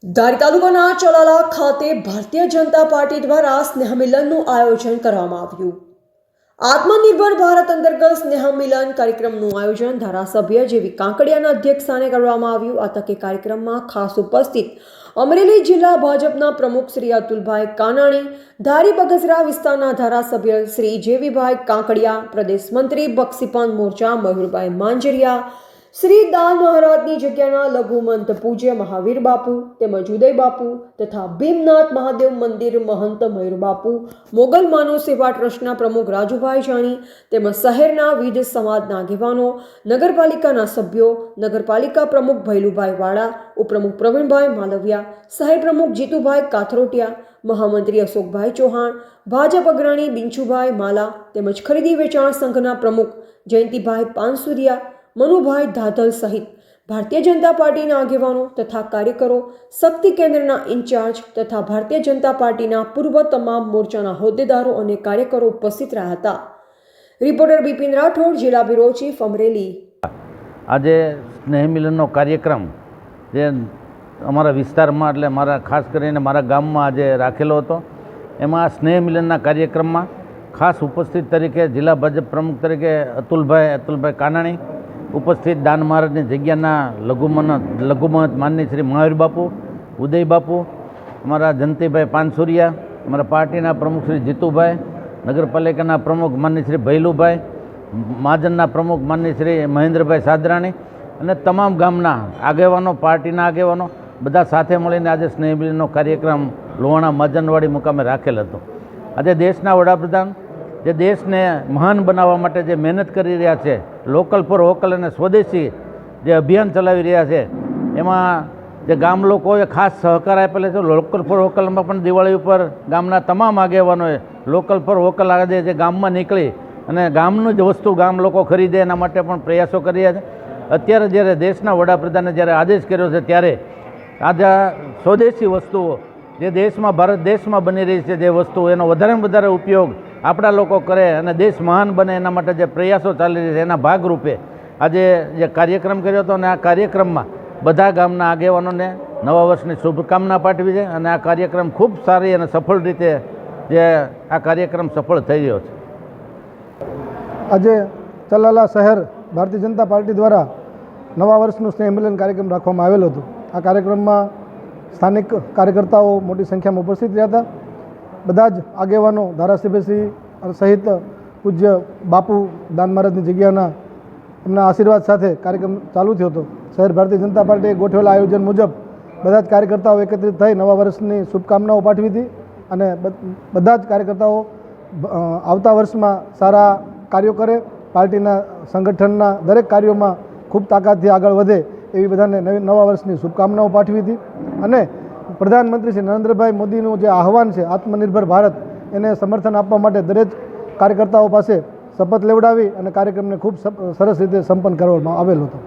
ધારી તાલુકાના ચલાલા ખાતે ભારતીય જનતા પાર્ટી દ્વારા સ્નેહમિલનનું આયોજન કરવામાં આવ્યું। આત્મનિર્ભર ભારત અંતર્ગત સ્નેહમિલન કાર્યક્રમનું આયોજન ધારાસભ્ય જેવી કાંકડિયાના અધ્યક્ષસ્થાને કરવામાં આવ્યું। આ તકે કાર્યક્રમમાં ખાસ ઉપસ્થિત અમરેલી જિલ્લા ભાજપના પ્રમુખ શ્રી અતુલભાઈ કાનાણી, ધારી બગસરા વિસ્તારના ધારાસભ્ય શ્રી જેવીભાઈ કાંકડિયા, પ્રદેશ મંત્રી બક્ષીપાન મોરચા મયુરભાઈ માંજરિયા, શ્રી દાન મહારાજની જગ્યાના લઘુમંત પૂજ્ય મહાવીર બાપુ તેમજ ઉદય બાપુ તથા ભીમનાથ મહાદેવ મંદિર મહંત મયુર બાપુ, મોગલ માનવ સેવા ટ્રસ્ટના પ્રમુખ રાજુભાઈ જાણી તેમજ શહેરના વિવિધ સમાજના આગેવાનો, નગરપાલિકાના સભ્યો, નગરપાલિકા પ્રમુખ ભૈલુભાઈ વાળા, ઉપપ્રમુખ પ્રવીણભાઈ માલવિયા, શહેર પ્રમુખ જીતુભાઈ કાથરોટિયા, મહામંત્રી અશોકભાઈ ચૌહાણ, ભાજપ અગ્રણી બિંચુભાઈ માલા તેમજ ખરીદી વેચાણ સંઘના પ્રમુખ જયંતિભાઈ પાનસુરિયા, મનુભાઈ ધાધલ સહિત ભારતીય જનતા પાર્ટીના આગેવાનો તથા કાર્યકરો, શક્તિ કેન્દ્રના ઇન્ચાર્જ તથા ભારતીય જનતા પાર્ટીના પૂર્વ તમામ મોરચાના હોદ્દેદારો અને કાર્યકરો ઉપસ્થિત રહ્યા હતા। રિપોર્ટર બિપિન રાઠોડ, જિલ્લા બ્યુરો ચીફ, અમરેલી। આજે સ્નેહ મિલનનો કાર્યક્રમ જે અમારા વિસ્તારમાં એટલે મારા ખાસ કરીને મારા ગામમાં આજે રાખેલો હતો, એમાં સ્નેહ મિલનના કાર્યક્રમમાં ખાસ ઉપસ્થિત તરીકે જિલ્લા ભાજપ પ્રમુખ તરીકે અતુલભાઈ કાનાણી ઉપસ્થિત, દાન મહારાજની જગ્યાના લઘુમંત માનની શ્રી મહાવીર બાપુ, ઉદય બાપુ, અમારા જયંતિભાઈ પાનસુરિયા, અમારા પાર્ટીના પ્રમુખ શ્રી જીતુભાઈ, નગરપાલિકાના પ્રમુખ માનની શ્રી ભૈલુભાઈ, મહાજનના પ્રમુખ માનની શ્રી મહેન્દ્રભાઈ સાદરાણી અને તમામ ગામના આગેવાનો, પાર્ટીના આગેવાનો બધા સાથે મળીને આજે સ્નેહ મિલનનો કાર્યક્રમ લોહાણા મહાજનવાડી મુકામે રાખેલ હતો। આજે દેશના વડાપ્રધાન જે દેશને મહાન બનાવવા માટે જે મહેનત કરી રહ્યા છે, લોકલ ફોર વોકલ અને સ્વદેશી જે અભિયાન ચલાવી રહ્યા છે, એમાં જે ગામ લોકોએ ખાસ સહકાર આપેલો છે। લોકલ ફોર વોકલમાં પણ દિવાળી ઉપર ગામના તમામ આગેવાનોએ લોકલ ફોર વોકલ આજે જે ગામમાં નીકળી અને ગામનું જ વસ્તુ ગામ લોકો ખરીદે એના માટે પણ પ્રયાસો કરી રહ્યા છે। અત્યારે જ્યારે દેશના વડાપ્રધાને જ્યારે આદેશ કર્યો છે, ત્યારે આજે સ્વદેશી વસ્તુઓ જે દેશમાં, ભારત દેશમાં બની રહી છે જે વસ્તુ, એનો વધારેમાં વધારે ઉપયોગ આપણા લોકો કરે અને દેશ મહાન બને એના માટે જે પ્રયાસો ચાલી રહ્યા છે, એના ભાગરૂપે આજે જે કાર્યક્રમ કર્યો હતો અને આ કાર્યક્રમમાં બધા ગામના આગેવાનોને નવા વર્ષની શુભકામના પાઠવી છે અને આ કાર્યક્રમ ખૂબ સારી અને સફળ રીતે જે આ કાર્યક્રમ સફળ થઈ રહ્યો છે। આજે ચલાલા શહેર ભારતીય જનતા પાર્ટી દ્વારા નવા વર્ષનું સ્નેહ મિલન કાર્યક્રમ રાખવામાં આવેલો હતો। આ કાર્યક્રમમાં સ્થાનિક કાર્યકર્તાઓ મોટી સંખ્યામાં ઉપસ્થિત રહ્યા હતા। બધા જ આગેવાનો, ધારાસભ્યશ્રી સહિત પૂજ્ય બાપુ દાન મહારાજની જગ્યાના એમના આશીર્વાદ સાથે કાર્યક્રમ ચાલુ થયો હતો। શહેર ભારતીય જનતા પાર્ટીએ ગોઠવેલા આયોજન મુજબ બધા જ કાર્યકર્તાઓ એકત્રિત થઈ નવા વર્ષની શુભકામનાઓ પાઠવી હતી અને બધા જ કાર્યકર્તાઓ આવતા વર્ષમાં સારા કાર્યો કરે, પાર્ટીના સંગઠનના દરેક કાર્યોમાં ખૂબ તાકાતથી આગળ વધે એવી બધાને નવા વર્ષની શુભકામનાઓ પાઠવી હતી અને પ્રધાનમંત્રી શ્રી નરેન્દ્રભાઈ મોદીનું જે આહવાન છે આત્મનિર્ભર ભારત, એને સમર્થન આપવા માટે દરેક કાર્યકર્તાઓ પાસે શપથ લેવડાવી અને કાર્યક્રમને ખૂબ સરસ રીતે સંપન્ન કરવામાં આવેલો હતો।